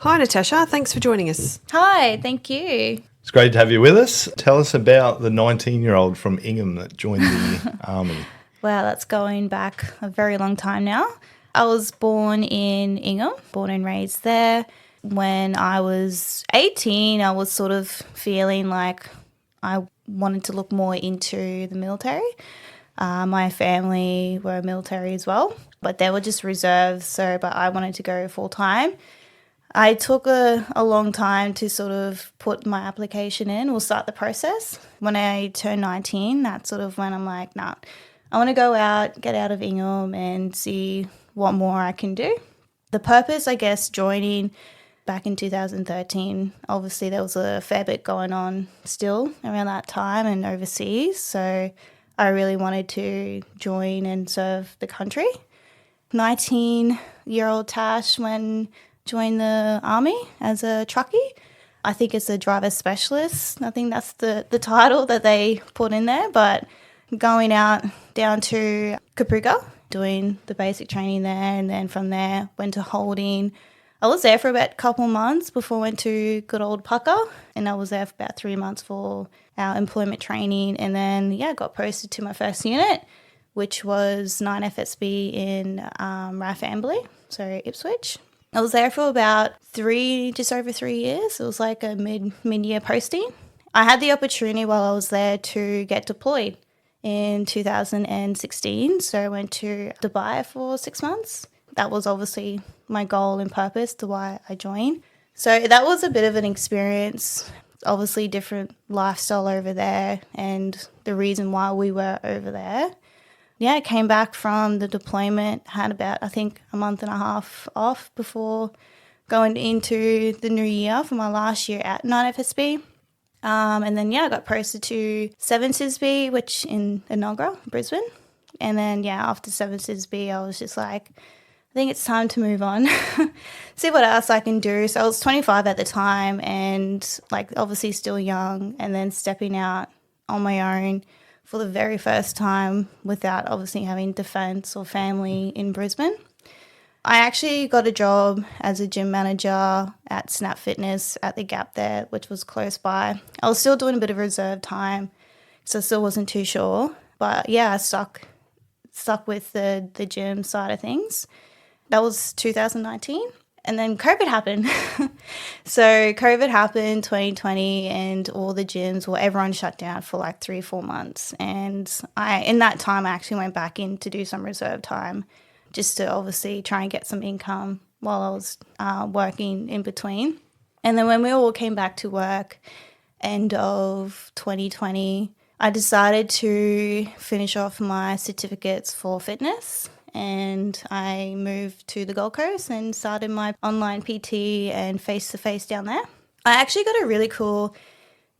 Hi, Natasha. Thanks for joining us. Hi, thank you. It's great to have you with us. Tell us about the 19-year-old from Ingam that joined the army. Wow, that's going back a very long time now. I was born in Ingam, born and raised there. When I was 18, I was sort of feeling like I wanted to look more into the military. My family were military as well, but they were just reserves, but I wanted to go full time. I took a long time to sort of put my application in or start the process. When I turned 19, that's sort of when I'm like, nah, I want to go out, get out of Ingam and see what more I can do. The purpose, I guess, joining back in 2013, obviously there was a fair bit going on still around that time and overseas. So I really wanted to join and serve the country. 19-year-old Tash joined the army as a truckie. I think it's a driver specialist. I think that's the title that they put in there. But going out down to Caprica, doing the basic training there, and then from there went to holding. I was there for about a couple months before I went to good old Pucker, and I was there for about 3 months for our employment training, and then got posted to my first unit, which was 9 FSB in RAF Amberley, so Ipswich. I was there for about just over 3 years. It was like a mid-year posting. I had the opportunity while I was there to get deployed in 2016. So I went to Dubai for 6 months. That was obviously my goal and purpose to why I joined. So that was a bit of an experience, obviously different lifestyle over there and the reason why we were over there. I came back from the deployment, had about, I think, a month and a half off before going into the new year for my last year at 9 FSB. And then, I got posted to 7 SISB, which in Enoggera, Brisbane. And then, after 7 SISB, I was just like, I think it's time to move on, see what else I can do. So I was 25 at the time and, obviously still young, and then stepping out on my own for the very first time without obviously having defence or family in Brisbane. I actually got a job as a gym manager at Snap Fitness at the Gap there, which was close by. I was still doing a bit of reserve time, so I still wasn't too sure. But I stuck with the gym side of things. That was 2019. And then COVID happened. So COVID happened 2020 and all the gyms, everyone shut down for like 3-4 months. And in that time, I actually went back in to do some reserve time just to obviously try and get some income while I was working in between. And then when we all came back to work, end of 2020, I decided to finish off my certificates for fitness. And I moved to the Gold Coast and started my online PT and face-to-face down there. I actually got a really cool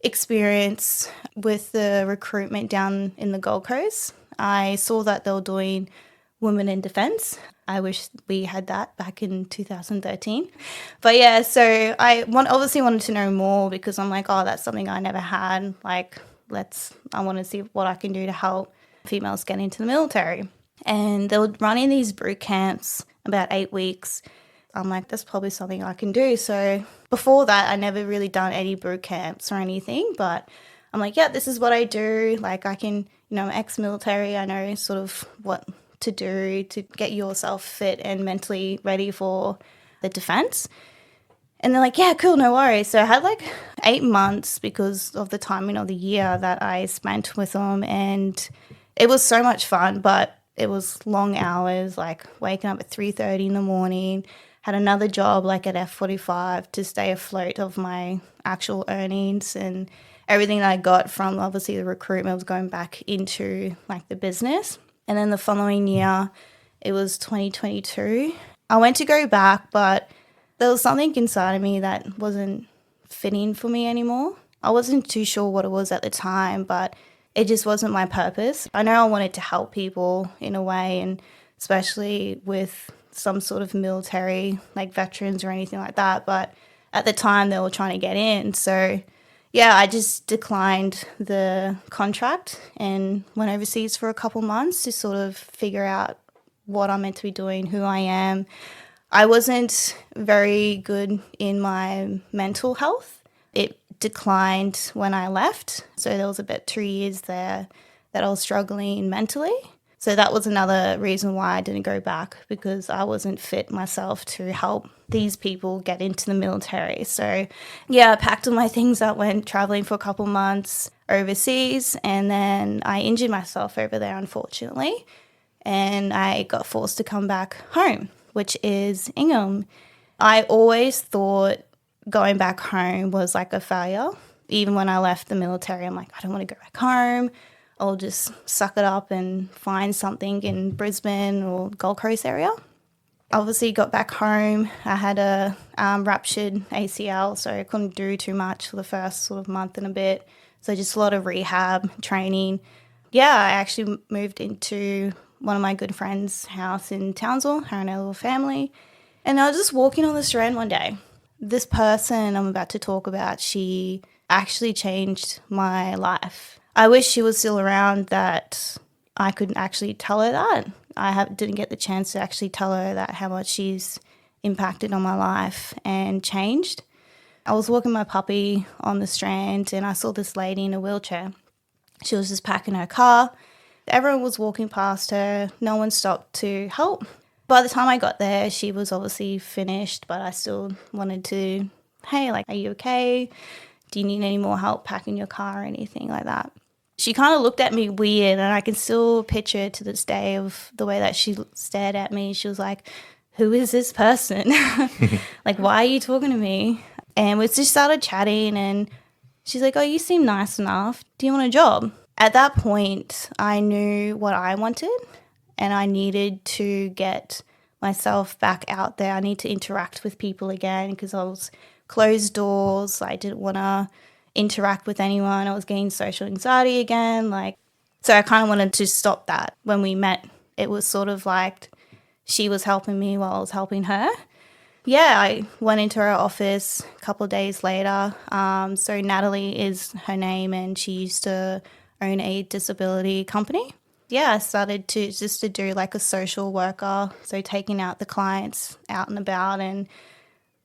experience with the recruitment down in the Gold Coast. I saw that they were doing Women in Defence. I wish we had that back in 2013. But so I obviously wanted to know more because I'm like, that's something I never had. I want to see what I can do to help females get into the military. And they were running these boot camps about 8 weeks. I'm like, that's probably something I can do. So before that, I never really done any boot camps or anything. But I'm like, this is what I do. I can, I'm ex-military. I know sort of what to do to get yourself fit and mentally ready for the defence. And they're like, cool, no worries. So I had 8 months because of the timing of the year that I spent with them. And it was so much fun, but it was long hours, waking up at 3:30 in the morning, had another job at F45 to stay afloat of my actual earnings, and everything that I got from obviously the recruitment was going back into the business. And then the following year, it was 2022. I went to go back, but there was something inside of me that wasn't fitting for me anymore. I wasn't too sure what it was at the time, but it just wasn't my purpose. I know I wanted to help people in a way, and especially with some sort of military, veterans or anything like that. But at the time, they were trying to get in. So, I just declined the contract and went overseas for a couple months to sort of figure out what I'm meant to be doing, who I am. I wasn't very good in my mental health. It declined when I left. So there was about 2 years there that I was struggling mentally. So that was another reason why I didn't go back, because I wasn't fit myself to help these people get into the military. So yeah, I packed all my things up, went traveling for a couple months overseas, and then I injured myself over there, unfortunately. And I got forced to come back home, which is Ingam. I always thought going back home was like a failure. Even when I left the military, I'm like, I don't want to go back home. I'll just suck it up and find something in Brisbane or Gold Coast area. Obviously got back home. I had a ruptured ACL, so I couldn't do too much for the first sort of month and a bit. So just a lot of rehab, training. Yeah, I actually moved into one of my good friends' house in Townsville, her and her little family. And I was just walking on the Strand one day. This person I'm about to talk about, she actually changed my life. I wish she was still around that I could actually tell her that. Didn't get the chance to actually tell her that how much she's impacted on my life and changed. I was walking my puppy on the Strand and I saw this lady in a wheelchair. She was just packing her car. Everyone was walking past her. No one stopped to help. By the time I got there, she was obviously finished, but I still wanted to, hey, like, are you okay? Do you need any more help packing your car or anything like that? She kind of looked at me weird, and I can still picture to this day of the way that she stared at me. She was like, who is this person? Like, why are you talking to me? And we just started chatting, and she's like, oh, you seem nice enough. Do you want a job? At that point, I knew what I wanted, and I needed to get myself back out there. I need to interact with people again because I was closed doors. I didn't want to interact with anyone. I was getting social anxiety again. So I kind of wanted to stop that. When we met, it was sort of like she was helping me while I was helping her. Yeah, I went into her office a couple of days later. So Natalie is her name, and she used to own a disability company. Yeah, I started to do like a social worker, so taking out the clients out and about, and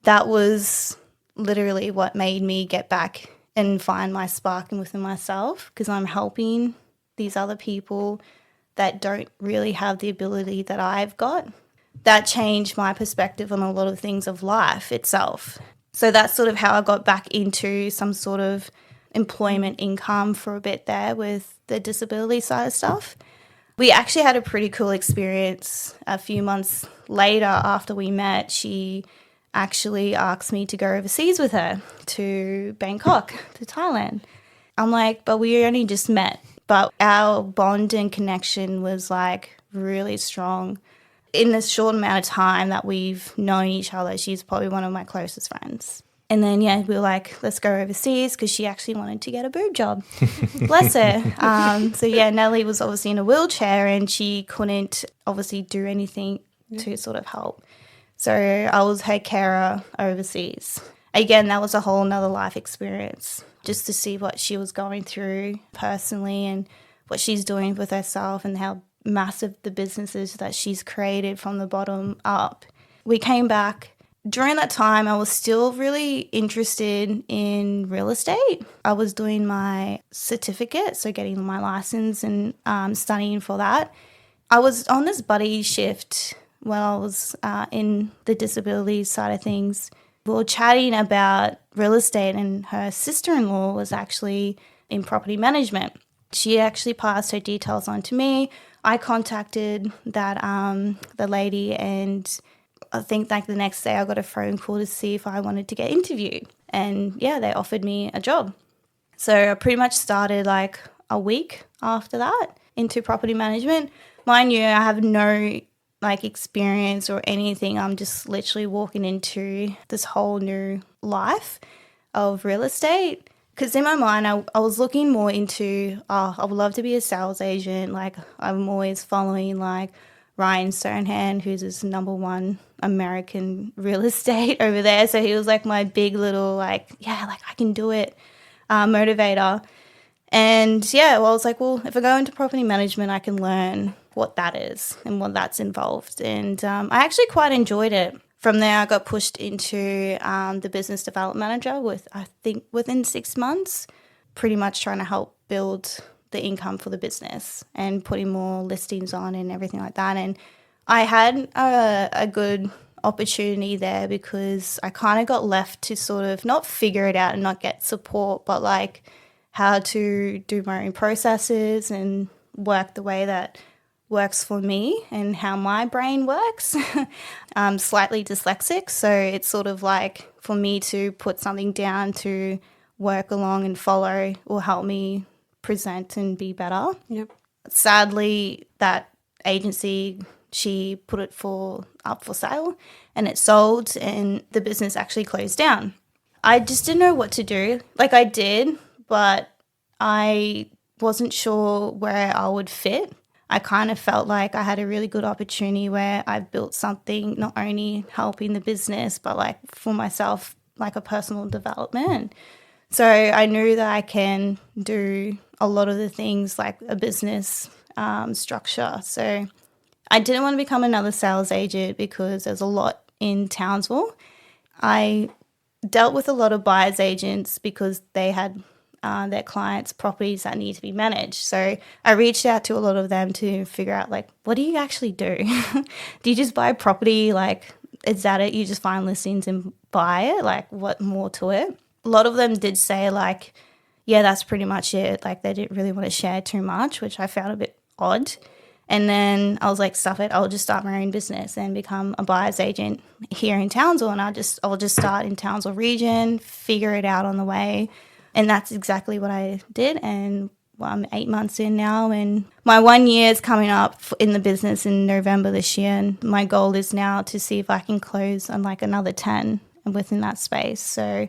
that was literally what made me get back and find my spark within myself, because I'm helping these other people that don't really have the ability that I've got. That changed my perspective on a lot of things of life itself. So that's sort of how I got back into some sort of employment income for a bit there with the disability side of stuff. We actually had a pretty cool experience a few months later after we met. She actually asked me to go overseas with her to Bangkok, to Thailand. I'm like, but we only just met. But our bond and connection was like really strong. In this short amount of time that we've known each other, she's probably one of my closest friends. And then, yeah, we were like, let's go overseas, because she actually wanted to get a boob job. Bless her. So, yeah, Natalie was obviously in a wheelchair, and she couldn't obviously do anything to sort of help. So I was her carer overseas. Again, that was a whole nother life experience, just to see what she was going through personally and what she's doing with herself and how massive the businesses that she's created from the bottom up. We came back. During that time, I was still really interested in real estate. I was doing my certificate, so getting my license and studying for that. I was on this buddy shift when I was in the disability side of things. We were chatting about real estate, and her sister-in-law was actually in property management. She actually passed her details on to me. I contacted the lady, and I think like the next day I got a phone call to see if I wanted to get interviewed. And yeah, they offered me a job. So I pretty much started like a week after that into property management. Mind you, I have no like experience or anything. I'm just literally walking into this whole new life of real estate. Because in my mind, I was looking more into, I would love to be a sales agent. Like, I'm always following, like, Ryan Stonehand, who's this #1 American real estate over there. So he was, like, my big little, like, yeah, like, I can do it motivator. And, yeah, well, I was like, well, if I go into property management, I can learn what that is and what that's involved. And I actually quite enjoyed it. From there, I got pushed into the business development manager I think within 6 months, pretty much trying to help build the income for the business and putting more listings on and everything like that. And I had a good opportunity there because I kind of got left to sort of not figure it out and not get support, but like how to do my own processes and work the way that works for me and how my brain works. I'm slightly dyslexic, so it's sort of like for me to put something down to work along and follow will help me present and be better. Yep. Sadly, that agency, she put it up for sale and it sold and the business actually closed down. I just didn't know what to do. Like I did, but I wasn't sure where I would fit. I kind of felt like I had a really good opportunity where I built something not only helping the business, but like for myself, like a personal development. So I knew that I can do a lot of the things like a business structure. So I didn't want to become another sales agent because there's a lot in Townsville. I dealt with a lot of buyer's agents because they had their clients' properties that need to be managed. So I reached out to a lot of them to figure out, like, what do you actually do? Do you just buy property? Like, is that it? You just find listings and buy it? Like, what more to it? A lot of them did say, like, yeah, that's pretty much it. Like, they didn't really want to share too much, which I found a bit odd. And then I was like, stuff it, I'll just start my own business and become a buyer's agent here in Townsville. And I'll just start in Townsville region, figure it out on the way. And that's exactly what I did. And I'm 8 months in now. And my 1 year is coming up in the business in November this year. And my goal is now to see if I can close on like another 10 within that space. So,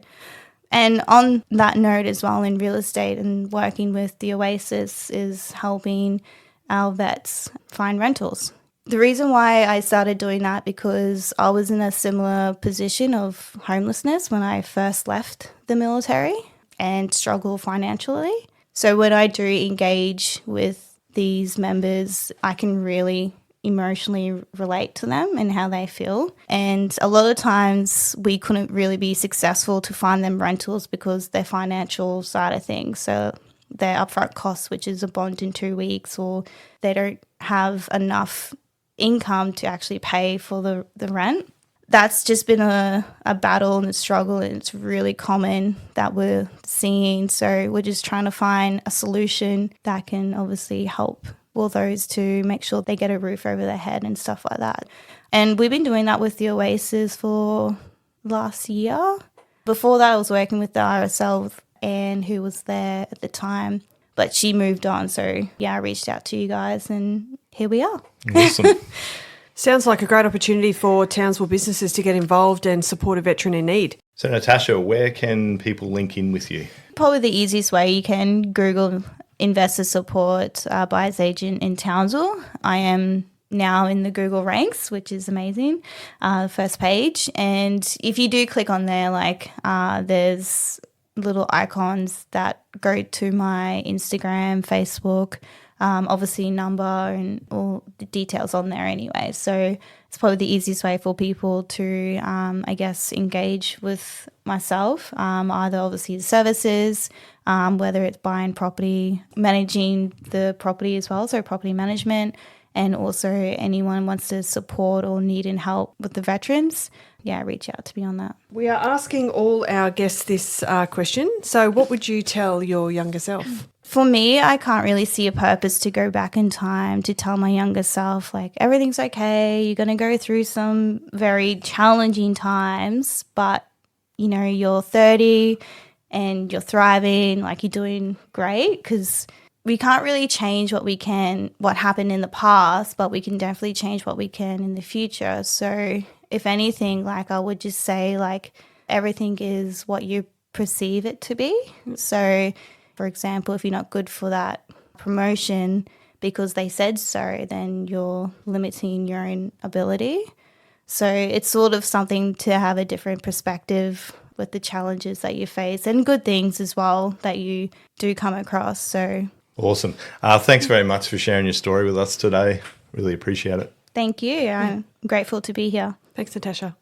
and on that note as well, in real estate and working with the Oasis is helping our vets find rentals. The reason why I started doing that because I was in a similar position of homelessness when I first left the military and struggle financially. So when I do engage with these members, I can really emotionally relate to them and how they feel. And a lot of times we couldn't really be successful to find them rentals because their financial side of things. So their upfront costs, which is a bond in 2 weeks, or they don't have enough income to actually pay for the rent. That's just been a battle and a struggle, and it's really common that we're seeing. So we're just trying to find a solution that can obviously help all those to make sure they get a roof over their head and stuff like that. And we've been doing that with the Oasis for last year. Before that, I was working with the RSL and who was there at the time, but she moved on. So yeah, I reached out to you guys and here we are. Awesome. Sounds like a great opportunity for Townsville businesses to get involved and support a veteran in need. So Natasha, where can people link in with you? Probably the easiest way, you can Google investor support buyer's agent in Townsville. I am now in the Google ranks, which is amazing, the first page. And if you do click on there, like there's little icons that go to my Instagram, Facebook, obviously number and all the details on there anyway. So it's probably the easiest way for people to, I guess, engage with myself, either obviously the services, whether it's buying property, managing the property as well, so property management, and also anyone wants to support or need and help with the veterans, yeah, reach out to me on that. We are asking all our guests this question. So what would you tell your younger self? For me, I can't really see a purpose to go back in time to tell my younger self, like, everything's okay, you're going to go through some very challenging times, but, you know, you're 30 and you're thriving, like, you're doing great, because we can't really change what happened in the past, but we can definitely change what we can in the future. So if anything, like, I would just say, like, everything is what you perceive it to be. So, for example, if you're not good for that promotion because they said so, then you're limiting your own ability. So it's sort of something to have a different perspective with the challenges that you face and good things as well that you do come across. So awesome. Thanks very much for sharing your story with us today. Really appreciate it. thank you. I'm grateful to be here. Thanks, Natasha.